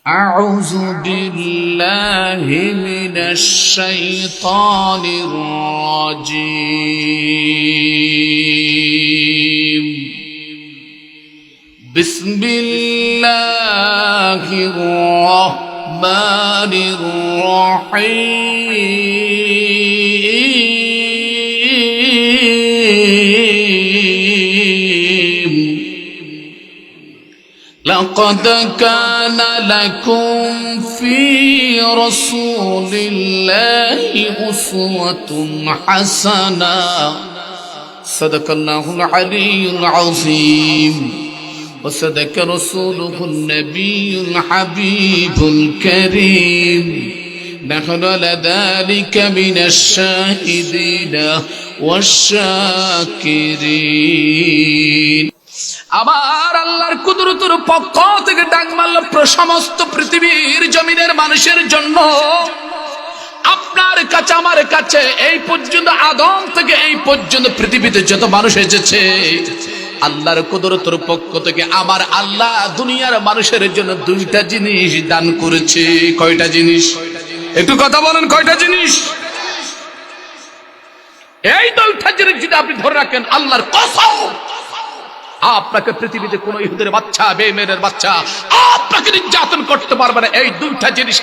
أعوذ بالله من الشيطان الرجيم بسم الله الرحمن الرحيم لقد كان لكم في رسول الله أسوة حسنة صدق الله العلي العظيم وصدق رسوله النبي الحبيب الكريم نحن على ذلك من الشاهدين والشاكرين আবার আল্লাহর কুদরতের পক্ষ থেকে ডাক মারল সমস্ত পৃথিবীর জমিনের মানুষের জন্য। আপনার কাছে আমার কাছে এই পর্যন্ত আদম থেকে এই পর্যন্ত পৃথিবীতে যত মানুষ এসেছে আল্লাহর কুদরতের পক্ষ থেকে আবার আল্লাহ দুনিয়ার মানুষের জন্য দুইটা জিনিস দান করেছে। কয়টা জিনিস? একটু কথা বলেন, কয়টা জিনিস? এই দুইটা জিনিস যদি আপনি ধরে রাখেন, আল্লাহর কসম আপনাকে পৃথিবীতে কোন ইহুদের বাচ্চা বেমেনের বাচ্চা আপনাকে নির্যাতন করতে পারবে না। এই দুইটা জিনিস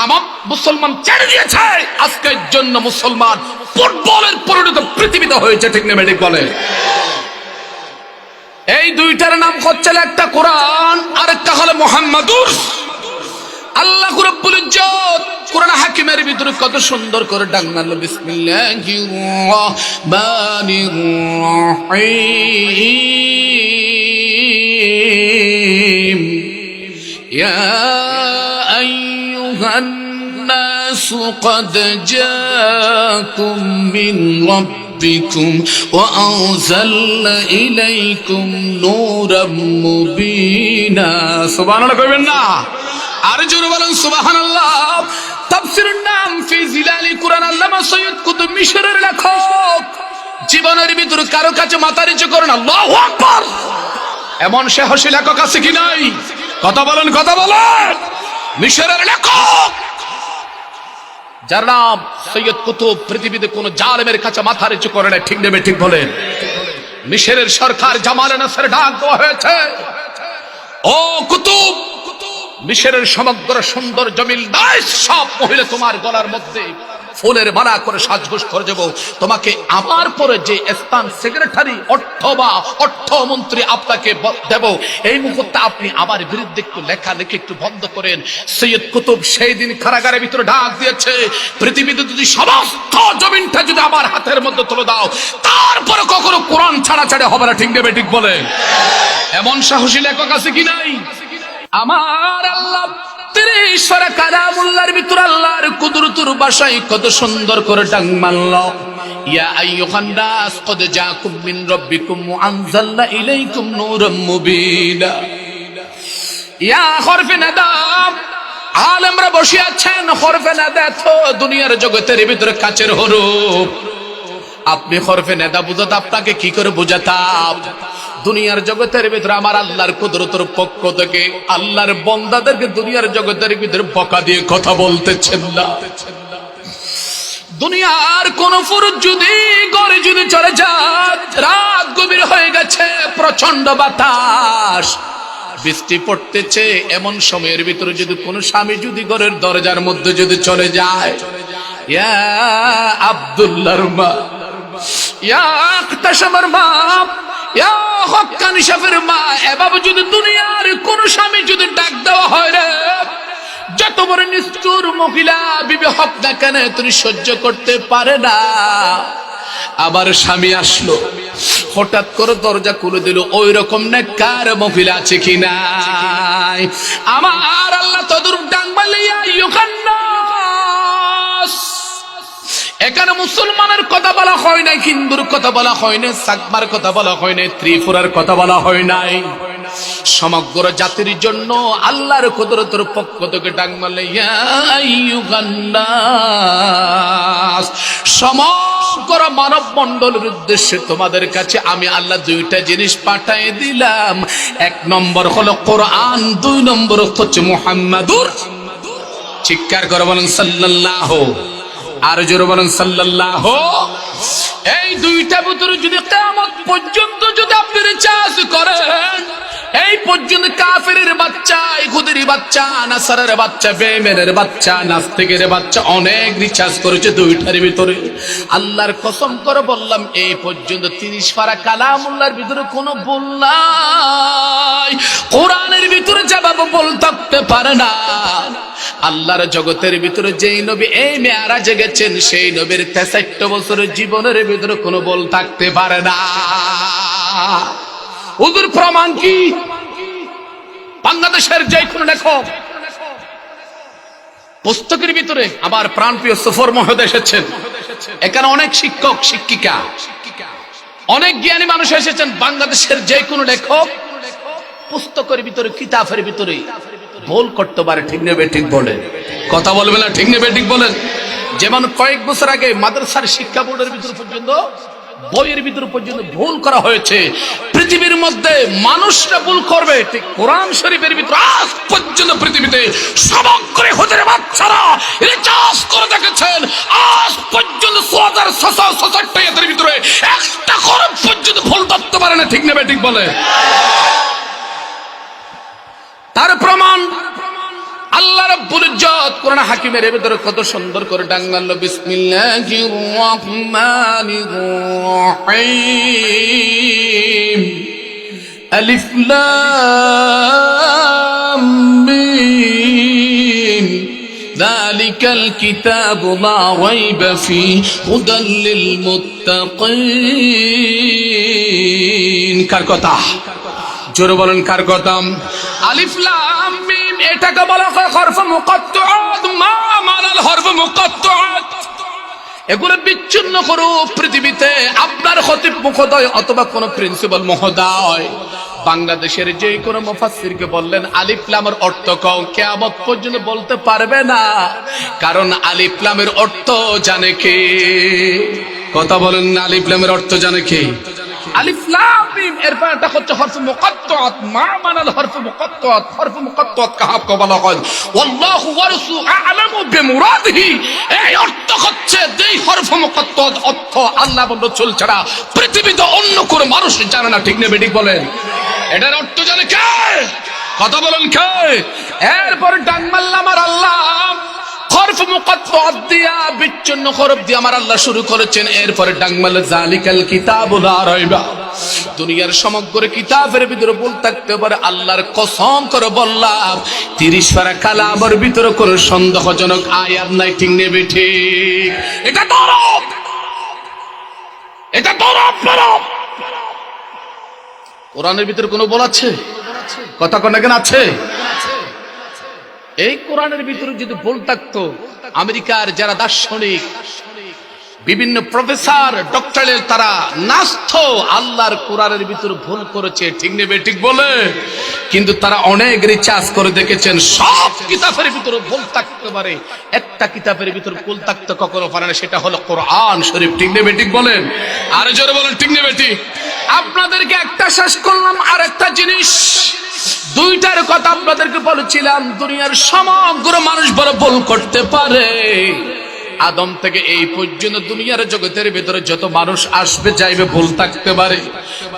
আমার মুসলমান ছেড়ে দিয়েছে। আজকের জন্য মুসলমান ফুটবলের পরিণত পৃথিবীতে হয়েছে, ঠিক না ঠিক বলে? এই দুইটার নাম হচ্ছে, একটা কোরআন আর একটা হলো মুহাম্মাদুর। আল্লাহ রাব্বুল ইজ্জত কোরআন হাকিমের ভিতরে কত সুন্দর করে ডাক মারলো, বিসমিল্লাহির রাহমানির রাহিম ইয়া আইয়ুহান নাসু ক্বাদ জাআকুম মিন রাব্বিকুম ওয়া আনজালনা ইলাইকুম নূরাম মুবিনা। সুবহানাল্লাহ কইবেন না? আর জোরে বলেন সুবহানাল্লাহ। তাফসীরের নাম ফি জিলালি কোরআন, আল্লামা সৈয়দ কুতুব মিশরের লেখক জীবনের ভিতরে কারো কাছে মাথা নিচু করেন আল্লাহু আকবার এমন সাহসী লেখক আছে কি নাই? কথা বলেন, কথা বলেন। মিশরের লেখক যার নাম সৈয়দ কুতুব, পৃথিবীতে কোন জালেমের কাছে মাথা নিচু করে না, ঠিক নেবে ঠিক বলেন। মিশরের সরকার জামালে নাসের ডাক দেওয়া হয়েছে, ও কুতুব, মিশরের সমগ্র সুন্দর জমিল দাস সব মহিলা তোমার গলার মধ্যে ফুলের মালা করে সাজগোজ করে দেব। তোমাকে আমার পরে যে স্থান সেক্রেটারি অথবা অর্থমন্ত্রী আপনাকে দেব, এই মুহূর্তে আপনি আমার বিরুদ্ধে একটু লেখালেখি একটু বন্ধ করেন। সৈয়দ কুতুব সেই দিন কারাগারের ভিতরে ডাক দিয়েছে, পৃথিবীতে যদি সমস্ত জমিনটা যদি আমার হাতের মধ্যে তুলে দাও, তারপরে কখনো কোরআন ছাড়াছাড়ি হবে না, ঠিক নেবে ঠিক বলে? এমন সাহসী লেখক আছে কি নাই? আমার আল্লাহ 30 সূরা কালামুল্লাহর ভিতর আল্লাহর কুদরতের ভাষায় কত সুন্দর করে ডাক মারল, ইয়া আইয়ুহান নাস ক্বাদ জাআকুম মিন রাব্বিকুম ওয়া আনজালনা ইলাইকুম নূরাম মুবিনা। ইয়া হরফে নাদা, আলেমরা বসে আছেন, হরফে নাদা তো দুনিয়ার জগতের ভিতরে কাচের হরফ। আপনি হরফে নাদা বুঝাতে আপনাকে কি করে বুঝাতাম? দুনিয়ার জগতের ভিতরে আমার আল্লাহর কুদরতের পক্ষ থেকে আল্লাহর বান্দাদেরকে দুনিয়ার জগতের ভিতরে বকা দিয়ে কথা বলতেছেন না। দুনিয়ার কোন পুরুষ যদি ঘরে যদি চলে যায়, রাত গভীর হয়ে গেছে, প্রচন্ড বাতাস, বৃষ্টি পড়তেছে, এমন সময়ের ভিতরে যদি কোন স্বামী যদি ঘরের দরজার মধ্যে যদি চলে যায়, ইয়া আব্দুল্লাহর মা, ইয়া আখতাসামের মা, ইয়া হক্কানি শাফের মা, এভাবে যদি দুনিয়ার কোন স্বামী যদি ডাক দেওয়া হয় রে, যত বড় নিষ্ঠুর মহিলা বিবি হক না কেন তুমি সহ্য করতে পারে না। আবার স্বামী আসলো, হঠাৎ করে দরজা খুলে দিল, ওই রকম নেককার মহিলা আছে কি নাই? আমার আল্লাহ তদুর ডাক মারলে, ইয়া আইয়ুহান নাস। এখানে মুসলমানের কথা বলা হয় নাই, হিন্দুর কথা বলা হয় নাই, সাকমার কথা বলা হয় নাই, ত্রিপুরার কথা বলা হয় নাই। সমগ্র জাতির জন্য আল্লাহর কুদরতের পক্ষ থেকে ডাক মারলে, ইয়া আইয়ুহান নাস, সমস্ত সমগ্র মানব মণ্ডলের উদ্দেশ্যে তোমাদের কাছে আমি আল্লাহ দুইটা জিনিস পাঠিয়ে দিলাম। এক নম্বর হলো কোরআন, দুই নম্বর হচ্ছে মুহাম্মাদুর, চিৎকার করে বলেন সাল্লাল্লাহু, আর জোরে বলেন সাল্লাল্লাহু। এই দুইটা ভিতরে যদি কিয়ামত পর্যন্ত যদি আপনি রিচার্জ করেন, এই পর্যন্ত কাফেরের বাচ্চা, ইহুদির বাচ্চা, নাসারের বাচ্চা, বেঈমানের বাচ্চা, নাস্তিকের বাচ্চা অনেক রিচার্জ করেছে দুইটার ভিতরে। আল্লাহর কসম করে বললাম, এই পর্যন্ত 30 পারা কালামুল্লাহর ভিতরে কোনো ভুল নাই। কোরআনের ভিতরে যেভাবে ভুল থাকতে পারে না, আল্লাহর জগতের ভিতরে যেই নবী এই মেয়ারাজে গেছেন সেই নবীর 63 বছরের জীবনের ভিতরে কোনো ভুল থাকতে পারে না। ওদের প্রমাণ কি? বাংলাদেশের যে কোনো লেখক পুস্তকের ভিতরে, আবার প্রাণপ্রিয় সফর মহোদয় এসেছেন, এখানে অনেক শিক্ষক শিক্ষিকা, অনেক জ্ঞানী মানুষ এসেছেন। বাংলাদেশের যে কোনো লেখক পুস্তকের ভিতরে, কিতাবের ভিতরে ভুল করতে পারে, ঠিক নেবে ঠিক বলেন, কথা বলবে না, ঠিক নেবে ঠিক বলেন। যেমন কয়েক বছর আগে মাদ্রাসার শিক্ষা বোর্ডের ভিতরে পর্যন্ত, বইয়ের ভিতরে পর্যন্ত ভুল করা হয়েছে। পৃথিবীর মধ্যে মানুষরা ভুল করবে, ঠিক কোরআন শরীফের ভিতরে আজ পর্যন্ত পৃথিবীতে সমগ্র হুজুরের বাচ্চারা রিচার্জ করে দেখেছেন, আজ পর্যন্ত 4666 এর ভিতরে একটা খরচ পর্যন্ত ভুল ধরতে পারে না, ঠিক নেবে ঠিক বলে। তার প্রমাণ আল্লাহ রাব্বুল ইজ্জত কোরআন হাকিমের ভিতরে কত সুন্দর করে ডাঙ্গালো, বিসমিল্লাহির রহমানির রহিম, আলিফ লাম মিম, যালিকাল কিতাবু লা রাইবা ফীহি হুদাল লিল মুত্তাকিন। কার কথা? জোরে বলেন, কার কথা? আলিফ লাম মিম, এটাকে বলা হয় হরফ মুকাত্তাআত। মা মানাল হরফ মুকাত্তাআত, এগুলো বিচ্ছিন্ন করো পৃথিবীতে। আপনার খতিব মহোদয় অথবা কোন প্রিন্সিপাল মহোদয় বাংলাদেশের যে কোনো মুফাসসিরকে বললেন আলিফ লামের অর্থ কও, কিয়ামত পর্যন্ত বলতে পারবে না, কারণ আলিফ লামের অর্থ জানে কে? কথা বলেন না, আলিফ লামের অর্থ জানে কে? আলিফ লাম মিম এর পরটা হচ্ছে হরফ মুকাত্তাআত। মা মানাল হরফ মুকাত্তাআত, হরফ মুকাত্তাআত কাহাকে বলা হয়? আল্লাহু ওয়া রাসূলুহু আ'লামু বিমুরাদিহি। এই অর্থ হচ্ছে যেই হরফ মুকাত্তাআত অর্থ আল্লাহ এবং রাসূল ছাড়া পৃথিবীতে অন্য কোনো মানুষ জানে না, ঠিক না বেঠিক বলেন? এটার অর্থ জানে কে? কথা বলেন কে? এরপর ডাং মারলাম আর আল্লাহ হরফ মুকাত্তাআত দিয়া, বিচ্ছিন্ন হরফ দিয়ে আমার আল্লাহ শুরু করেছেন। এরপরে ডাং মারল যালিকাল কিতাবু লা রাইবা। দুনিয়ার সমগ্র কিতাবের ভিতরে ভুল থাকতে পারে, আল্লাহর কসম করে বললাম 30 পারা কালামের ভিতরে কোনো সন্দেহজনক আয়াত নাই, ঠিক নেবে ঠিক? এটা দরব, এটা দরব। কোরআনের ভিতরে কোনো বল আছে? কথা কোন কেন আছে? এই কোরআনের ভিতরে যদি ভুল থাকতো, আমেরিকার যারা দার্শনিক, বিভিন্ন প্রফেসর, ডক্টরের, তারা নাস্ত আল্লাহর কোরআনের ভিতরে ভুল করেছে, ঠিক নেবে ঠিক বলে। কিন্তু তারা অনেক রিসার্চ করে দেখেছেন সব কিতাবের ভিতরে ভুল থাকতে পারে, একটা কিতাবের ভিতরে ভুল থাকতে কখনো পারে না, সেটা হলো কোরআন শরীফ, ঠিক নেবে ঠিক বলেন? আর জোরে বলেন, ঠিক নেবে ঠিক? আপনাদেরকে একটা শেষ করলাম, আর একটা জিনিস, দুইটার কথা আপনাদেরকে বলেছিলাম। দুনিয়ার সমগ্র মানুষ বড় ভুল করতে পারে, আদম থেকে এই পর্যন্ত দুনিয়ার জগতের ভিতরে যত মানুষ আসবে যাইবে ভুল থাকতে পারে,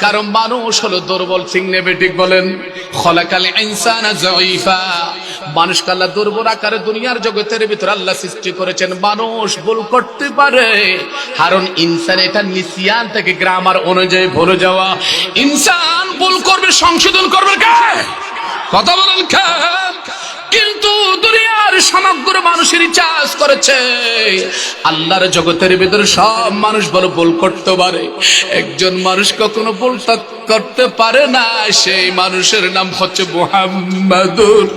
কারণ মানুষ হলো দুর্বল, ঠিক নেবে ঠিক বলেন? খলাকাল ইনসানা যায়ীফা, মানুষকে আল্লাহ দুর্বল আকারে দুনিয়ার জগতের ভিতরে আল্লাহ সৃষ্টি করেছেন। মানুষ ভুল করতে পারে, কারণ ইনসান এটা নিসিয়ান থেকে গ্রামার অনুযায়ী ভুলে যাওয়া। ইনসান ভুল করবে, সংশোধন করবে কে? কথা বলেন কে? কিন্তু দুনিয়ার সমগ্র মানুষের রিচার্জ করেছে, আল্লাহর জগতের ভিতরে সব মানুষ বড় ভুল করতে পারে, একজন মানুষ কখনো ভুল করতে পারে না, সেই মানুষের নাম হচ্ছে মুহাম্মাদুর।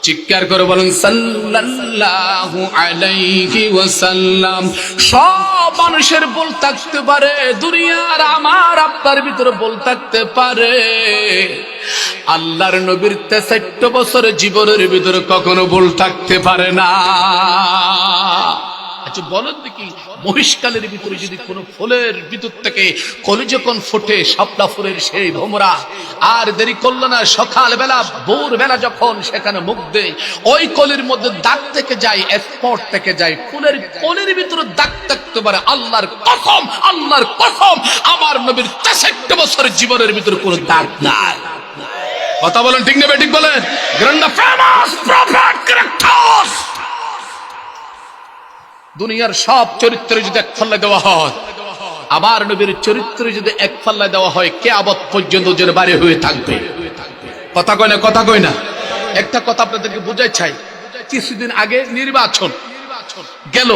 চিৎকার করে বলেন সাল্লাল্লাহু আলাইহি ওয়াসাল্লাম। সব মানুষের ভুল থাকতে পারে, দুনিয়ার আমার আপনার ভিতরে ভুল থাকতে পারে, আল্লাহর নবীর 63 বছরের জীবনের ভিতরে কখনো ভুল থাকতে পারে না। আচ্ছা বলেন দেখি, মহিষকালের ভিতরে যদি কোনো ফুলের ভিতর থেকে কলি যখন ফোটে, শাপলা ফুলের সেই ভোমরা, আর দেরি করলো না, সকালবেলা ভোর বেলা যখন সেখানে মুখ দেয়, ওই কলির মধ্যে দাগ থেকে যায়, স্পট থেকে যায়, ফুলের কলির ভিতরে দাগ থাকতে পারে। আল্লাহর কসম, আল্লাহর কসম, আমার নবীর 63 বছরের জীবনের ভিতরে কোনো দাগ নাই। কথা বলেন ঠিক না ঠিক বলেন? গ্র্যান্ড ফেমাস প্রফেট ক্যারেক্টারস, দুনিয়ার সব চরিত্র যদি এক পাল্লায় দেওয়া হয়, আমার নবীর চরিত্র যদি এক পাল্লায় দেওয়া হয়, কিয়ামত পর্যন্ত ওদের বাড়ি হয়ে থাকবে। কথা কয় না, কথা কয় না। একটা কথা আপনাদেরকে বুঝাই চাই, কিছুদিন আগে নির্বাচন গেল,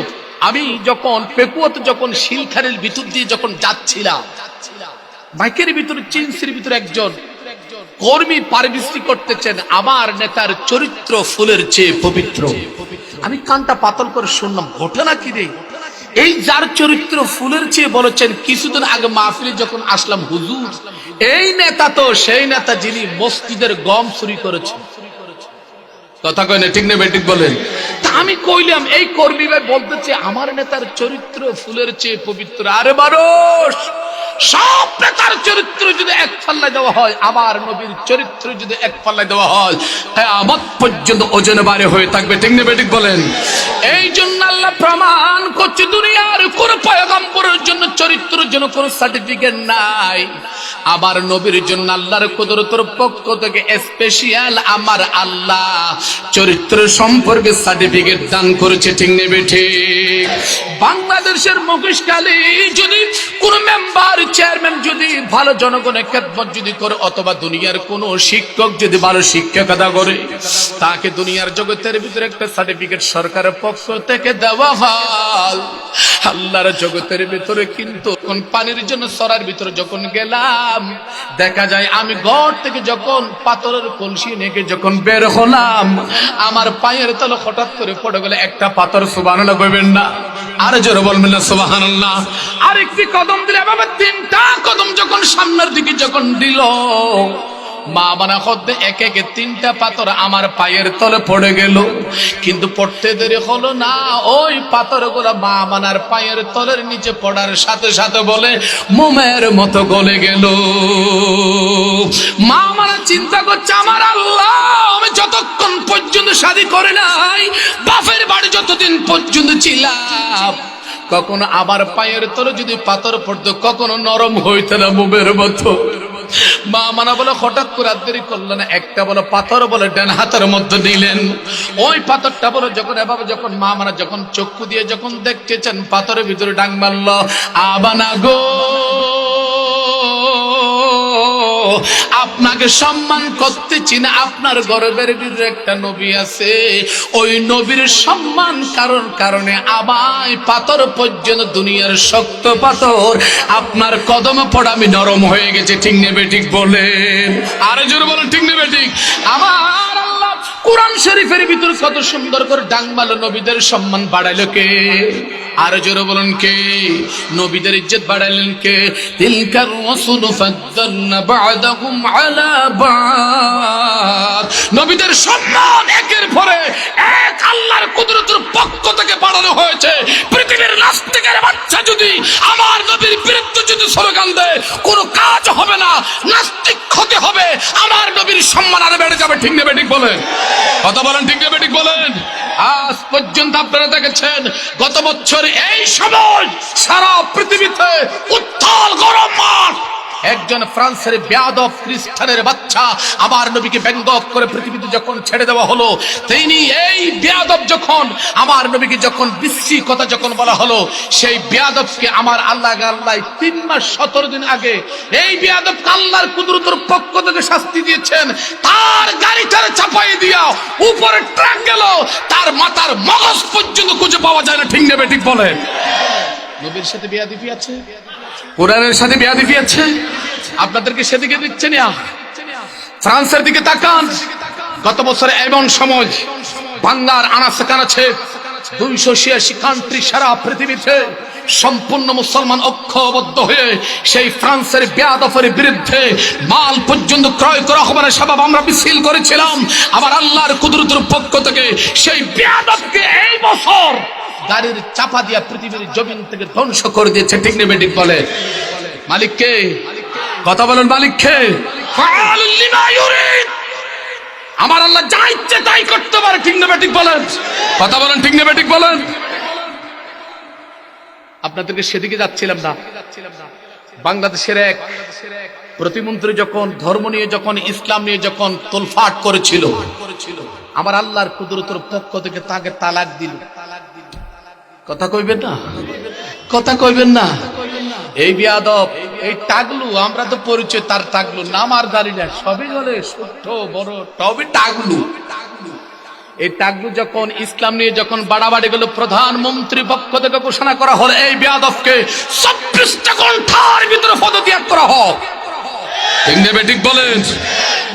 আমি যখন পেকুয়াতে যখন শিলখারের ভিতর দিয়ে যখন যাচ্ছিলাম, বাইকের ভিতরে চিনসির ভিতরে একজন কর্মী পারমিস্ত্রি করতেছেন, আমার নেতার চরিত্র ফুলের চেয়ে পবিত্র। আমি কানটা পাতল করে শুনলাম, ঘটনা কি রে? এই যার চরিত্র ফুলের চেয়ে বলেছেন, কিছুদিন আগে মাহফিলে যখন আসলাম, হুজুর এই নেতা তো সেই নেতা যিনি মসজিদের গম চুরি করেছেন। কথা কয় না ঠিক না ঠিক বলেন? তা আমি কইলাম, এই কর্মী ভাই বলতেছে আমার নেতার চরিত্র ফুলের চেয়ে পবিত্র। আরে মানুষ, সব নেতার চরিত্র যদি এক পাল্লায় দেওয়া হয়, আমার নবীর চরিত্র যদি এক পাল্লায় দেওয়া হয়, কিয়ামত পর্যন্ত ওজনে বাড়ে হয়ে থাকবে। ঠিক না ঠিক বলেন? এই জন্য আল্লাহ প্রমাণ করছে, দুনিয়ার কোন পয়গম্বরের জন্য চরিত্রের জন্য কোন সার্টিফিকেট নাই, আমার নবীর জন্য আল্লাহর কুদরতের পক্ষ থেকে স্পেশাল আমার আল্লাহ চরিত্র সম্পর্কে সার্টিফিকেট দান করেছে। ঠিক নেবে ঠিক? বাংলাদেশের মহিষকালে যদি কোন মেম্বার চেয়ারম্যান যদি ভালো জনগণের খেদমত যদি করে, অথবা দুনিয়ার কোন শিক্ষক যদি ভালো শিক্ষকতা করে, তাকে দুনিয়ার জগতের ভিতরে একটা সার্টিফিকেট সরকারের পক্ষ থেকে দেওয়া হয়। আল্লাহর জগতের ভিতরে কিন্তু কোন পানির জন্য সরার ভিতরে যখন গেলাম, দেখা যায় আমি ঘর থেকে যখন পাথরের কলসি নিয়ে যখন বের হলাম, আমার পায়ের তলে হঠাৎ করে পড়ে গেলে একটা পাথর। সুবহানাল্লাহ বলবেন না? আর জোরে বলবেন না সুবহানাল্লাহ? আরেকটি কদম দিলে এভাবে 3টা কদম যখন সামনের দিকে যখন দিল, মা বানা হতে এক একে 3টা পাথর আমার পায়ের তলে পড়ে গেল। কিন্তু পড়তে দেরি হলো না, ওই পাথর গুলা মা বানার পায়ের তলের নিচে পড়ার সাথে সাথে বলে মোমের মতো গলে গেল। মা বানা চিন্তা করছে, আমার আল্লাহ, আমি যতক্ষণ পর্যন্ত শাদী করে নাই, বাপের বাড়ি যতদিন পর্যন্ত ছিলাম, কখনো আমার পায়ের তলে যদি পাথর পড়তো, কখনো নরম হইতে না মোমের মতো। মা মানা বলে হঠাৎ করে দেরি করলো না, একটা বলে পাথর বলে ডান হাতের মধ্যে নিলেন। ওই পাথরটা বলে যখন এভাবে যখন মা মানা যখন চক্ষু দিয়ে যখন দেখতেছেন, পাথরের ভিতরে ডাং মারল, আবানা গো, আপনাকে সম্মান করতেছি না, আপনার গর্বের ভিতরে একটা নবী আছে, ওই নবীর সম্মান কারণে আমায় পাথর পর্যন্ত দুনিয়ার শক্ত পাথর আপনার কদমে পড়া আমি নরম হয়ে গেছে। ঠিক নেবে ঠিক বলেন? আরে জোরে বলেন ঠিক নেবে ঠিক? আমার আল্লাহ কুরআন শরীফের ভিতর কত সুন্দর করে ডাং মারল, নবীদের সম্মান বাড়াইল কে? আর জোরে বলেন কে? নবীদের ইজ্জত বাড়াইলেন কে? তিলকার রাসূল ফাদ্দালনা বা'দাহুম আলা বা'দ, নবীদের সম্মান একের পরে এক আল্লাহর কুদরতের পক্ষ থেকে বাড়ানো হয়েছে। পৃথিবীর নাস্তিকের বাচ্চা যদি আমার নবীর বিরুদ্ধে যদি স্লোগান দেয়, কোনো কাজ হবে না, নাস্তিক হতে হবে, আমার নবীর সম্মান আরো বেড়ে যাবে। ঠিক নেবে ঠিক বলেন? কথা বলেন ঠিক নেবে ঠিক বলেন? আজ পর্যন্ত আপনারা দেখেছেন, গত বছর এই সময় সারা পৃথিবীতে উত্তাল গরম মাঠ, একজন ফ্রান্সের বেয়াদব খ্রিস্টানের বাচ্চা আমার নবীকে ব্যঙ্গ করে পৃথিবীতে যখন ছেড়ে দেওয়া হলো, তিনি এই বেয়াদব যখন আমার নবীকে যখন বিশ্রী কথা যখন বলা হলো, সেই বেয়াদবকে আমার আল্লাহ 3 মাস 17 দিন আগে এই বেয়াদবকে আল্লাহর কুদরতের পক্ষ থেকে শাস্তি দিয়েছেন। তার গাড়িটারে চাপাই দিয়া উপরে ট্রাক গেল, তার মাথার মগজ পর্যন্ত খুঁজে পাওয়া যায় না। ঠিক নেবে ঠিক বলেন? নবীর সাথে বেয়াদবি আছে, কোরআনের সাথে বেয়াদবি আছে। আপনাদেরকে সেদিকে দিচ্ছে না, ফ্রান্সের দিকে তাকান। গত বছর এমন সময় বাংলার আনাচে কানাচে 286 কান্ট্রি সারা পৃথিবীতে সম্পূর্ণ মুসলমান ঐক্যবদ্ধ হয়ে সেই ফ্রান্সের বেয়াদবের বিরুদ্ধে মাল পর্যন্ত ক্রয় করা হবে না সবাব আমরা মিছিল করেছিলাম। আবার আল্লাহর কুদরতের পক্ষ থেকে সেই বেয়াদবকে এই বছর গাড়ির চাপা দিয়া পৃথিবীর জমিন থেকে ধ্বংস করে দিয়েছে। ঠিক না বেঠিক বলে? মালিককে কথা বলেন, মালিককে। আমার আল্লাহ যা ইচ্ছে তাই করতে পারে। ঠিক না বেঠিক বলেন? কথা বলেন, ঠিক না বেঠিক বলেন? আপনাদেরকে সেদিকে যাচ্ছিলাম না। বাংলাদেশের এক প্রতিমন্ত্রী যখন ধর্ম নিয়ে, যখন ইসলাম নিয়ে যখন তোলফাট করেছিল, আমার আল্লাহর কুদরতের পক্ষ থেকে তাকে তালাক দিল। কথা কইবেন না? কথা কইবেন না? এই বিয়াদব, এই টাগলু, আমরা তো পরিচয় তার টাগলু, নাম আর জানি না, সবই বলে ছোট বড় তবে টাগলু। এই টাগলু যখন ইসলাম নিয়ে যখন বাড়াবাড়ি গেল, প্রধানমন্ত্রী পক্ষ থেকে ঘোষণা করা হল এই বিয়াদবকে ২৪টা ঘন্টার ভিতরে পদত্যাগ করা হোক। ঠিক না বেঠিক বলেন?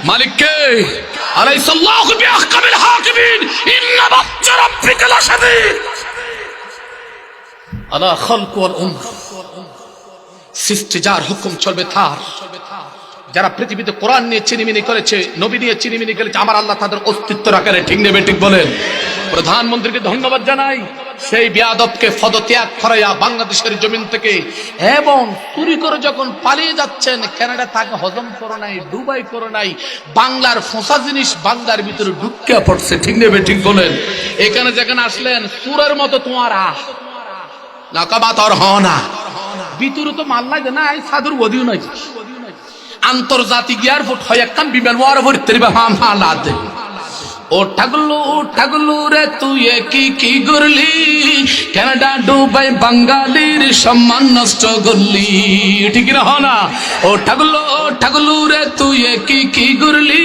মালিককে আলাইসাল্লাহু বিআহকামিল হাকিমিন ইন্না বাচ্চা রাব্বিকা লাশাদীদ আলা খালকু ওয়াল উমর। সৃষ্টি যার হুকুম চলবে তার। যারা পৃথিবীতে কোরআন নিয়ে চিনিমিনি করেছে, নবী নিয়ে চিনিমিনি করেছে, আমার আল্লাহ তাদের অস্তিত্ব রাখে। ঠিক না বেঠিক বলেন? প্রধানমন্ত্রীকে ধন্যবাদ জানাই, সেই বিয়াদবকে পদত্যাগ করাইয়া বাংলাদেশের জমিন থেকে, এবং চুরি করে যখন পালিয়ে যাচ্ছেন কানাডা, তাকে হজম করো নাই, দুবাই করো নাই, বাংলার ফোঁসা জিনিস বাংলার ভিতরে ঢুকিয়া পড়ছে। ঠিক না বেঠিক বলেন? এখানে যেখানে আসলেন সুরের মতো তোমার নাকাবাত আর হ না, ভিতরে তো মাল্লাই না, সাধুর ওদিও নাই। আন্তর্জাতিক এয়ারপোর্ট হয় একখান বিমান ওয়ার ভরতে হালাতে। ও ঠাগুলু রে তুই কি কি করলি, কানাডা দুবাই বাঙালির সম্মান নষ্ট করলি। ঠিক না? না? ও ঠাগুলু রে তুই কি কি করলি,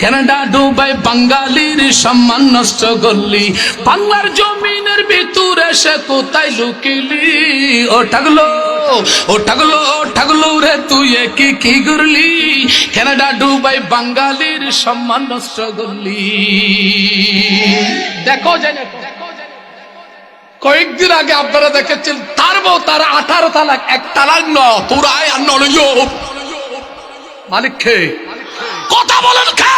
কানাডা দুবাই বাঙালির সম্মান নষ্ট করলি। বাংলার জমিনের ভিতরে সে কোথায় লুকিলি। ও ঠাগুলু রে তুই কি কি করলি, কানাডা দুবাই বাঙালির সম্মান নষ্ট করলি। দেখো কয়েকদিন আগে আপনারা দেখেছেন তার বউ তার 18 তালাক, এক তালাক ন তোরাই আর নলয়। মালিককে কথা বলেন কে?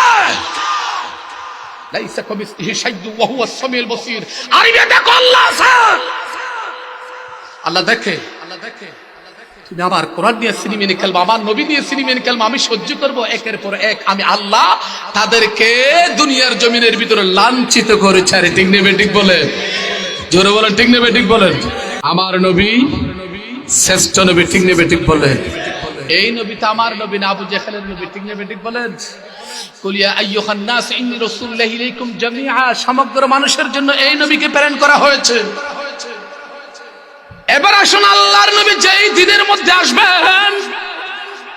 লাইসা কামিসলিহি শাইউন ওয়া হুয়াস সামিউল বসীর। আরবি দেখো আল্লাহ আছে, আল্লাহ দেখে। তুমি আমার কোরআন দিয়ে সিনেমিনি খেলবো, আমার নবী দিয়ে সিনেমিনি খেলবো, আমি সহ্য করবো। একের পর এক আমি আল্লাহ তাদেরকে দুনিয়ার জমিনের ভিতরে লাঞ্ছিত করেছে। আরে ঠিক নেবে ঠিক বলে? জোরে বলেন, ঠিক নেবে ঠিক বলেন? আমার নবী শ্রেষ্ঠ নবী। ঠিক নেবে ঠিক বলেন? এই নবী তো আমার নবী না, আবু জাহেলের নবী। ঠিক নেবে ঠিক বলেন? কুল ইয়া আইয়ুহান নাস ইন্নী রাসূলুল্লাহি ইলাইকুম জামিআ, সমগ্র মানুষের জন্য এই নবীকে প্রেরণ করা হয়েছে। এবার আসুন, আল্লাহর নবী যেই দিনের মধ্যে আসবেন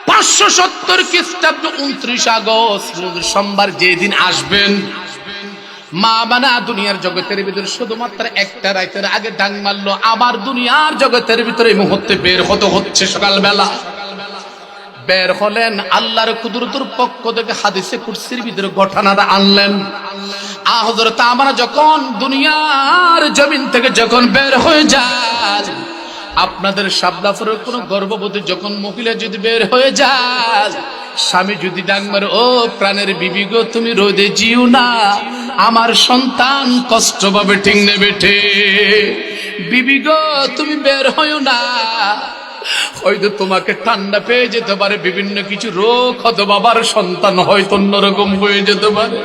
570 খ্রিস্টাব্দ 29 আগস্ট সোমবার যেদিন আসবেন, মা বানা দুনিয়ার জগতের ভিতরে শুধুমাত্র একটা রাতের আগে ডাং মারলো, আবার দুনিয়ার জগতের ভিতরে এই মুহূর্তে বের হচ্ছে সকালবেলা। বের হলেন, আল্লাহর কুদরতের পক্ষ থেকে হাদিসে কুরসির ভিতরে ঘটনাটা আনলেন। হযরত আমরা যখন দুনিয়ার জমিন থেকে যখন বের হয়ে যায়, আপনাদের শাবলাফের কোন গর্ভবতী যখন মহিলা যদি বের হয়ে যায়, স্বামী যদি ডাক মারে, ও প্রাণের বিবি গো তুমি রোদে জিও না, আমার সন্তান কষ্ট পাবে। ঠিক নেবে ঠিক? বিবি গো তুমি বের হইও না, হয়তো তোমাকে ঠান্ডা পেয়ে যেতে পারে, বিভিন্ন কিছু রোগ হয়তো, বাবার সন্তান হয়তো অন্যরকম হয়ে যেতে পারে।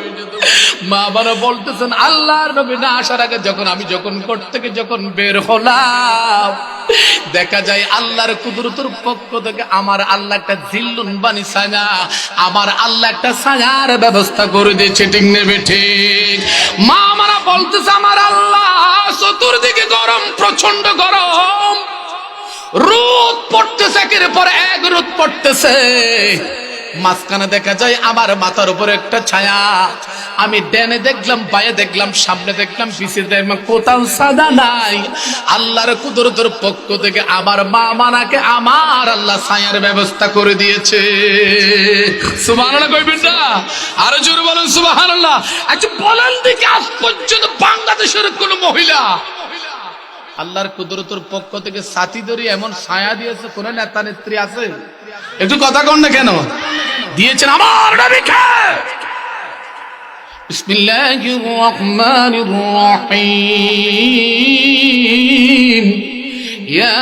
মা বাবা বলতেছেন, আল্লাহর নবী না আসার আগে আমি যখন কোর্ট থেকে যখন বের হলাম, দেখা যায় আল্লাহর কুদরতের পক্ষ থেকে আমার আল্লাহ একটা জিল্লুন বানি ছায়া, আমার আল্লাহ একটা ছায়ার ব্যবস্থা করে দিয়েছে। ঠিক নেবে ঠিক? মা আমারা বলতেছে, আমার আল্লাহ চতুর্দিকে গরম, প্রচন্ড গরম, রোদ পড়তেছে, একের পর এক রোদ পড়তেছে। মাঝখানে দেখা যায় আমার মাথার উপরে একটা ছায়া। আমি ডানে দেখলাম, বায়ে দেখলাম, সামনে দেখলাম, পিছে দেখলাম, কোথাও সাদা নাই। আল্লাহর কুদরতের পক্ষ থেকে আমার মা মানাকে আমার আল্লাহ ছায়ার ব্যবস্থা করে দিয়েছে। সুবহানাল্লাহ কইবেন না? আরো জোরে বলেন সুবহানাল্লাহ। আচ্ছা বলেন দেখি, আজ পর্যন্ত বাংলাদেশের কোন মহিলা আল্লাহর কুদরতের পক্ষ থেকে সাথী ধরে এমন ছায়া দিয়েছে কোন নেতা নেত্রী আছে? একটু কথা কন না কেন? দিয়েছেন আমার নবীকে। বিসমিল্লাহির রহমানির রহিম ইয়া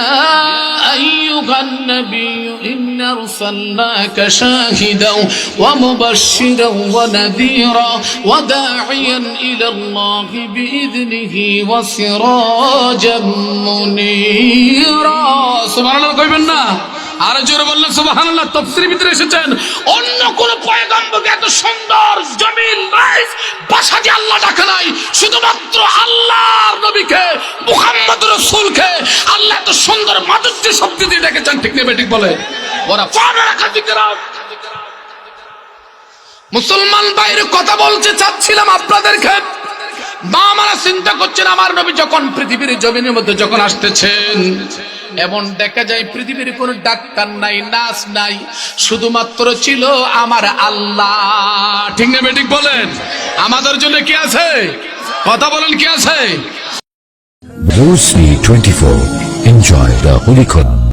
আইয়ুহান নাবিয়্যু ইন্না আরসালনাকা শাহিদাও ওয়া মুবাশশিরাও ওয়া নাযীরা ওয়া দা'iয়ান ইলাল্লাহি বিইذনিহি ওয়া সিরাজাম মুনীরা। সুবহানাল্লাহ কইবেন না? আর জোরে বললেন সুবহানাল্লাহ। তাফসীরের ভিতরে এসেছেন অন্য কোন পয়গম্বরকে এত সুন্দর জমিল নাইস ভাষা দিয়ে আল্লাহ ডাকে নাই, শুধুমাত্র আল্লাহর নবীকে মুহাম্মদ রাসূলকে আল্লাহ এত সুন্দর মাধুর্য শব্দ দিয়ে ডেকেছেন। ঠিক না বেঠিক বলে? ওরা পাড়া রাখা দিকেরা। মুসলমান বাইরে কথা বলতে চাচ্ছিলাম আপনাদেরকে। মা আমারা চিন্তা করছেন আমার নবী যখন পৃথিবীর জমিনের মধ্যে যখন আসতেছেন, এমন দেখা যায় পৃথিবীর কোন ডাক্তার নাই, নার্স নাই, শুধুমাত্র ছিল আমার আল্লাহ। ঠিক না বেঠিক বলেন? আমাদের জন্য কি আছে? কথা বলেন, কি আছে? Blue Sea 24. Enjoy the Holy Quran.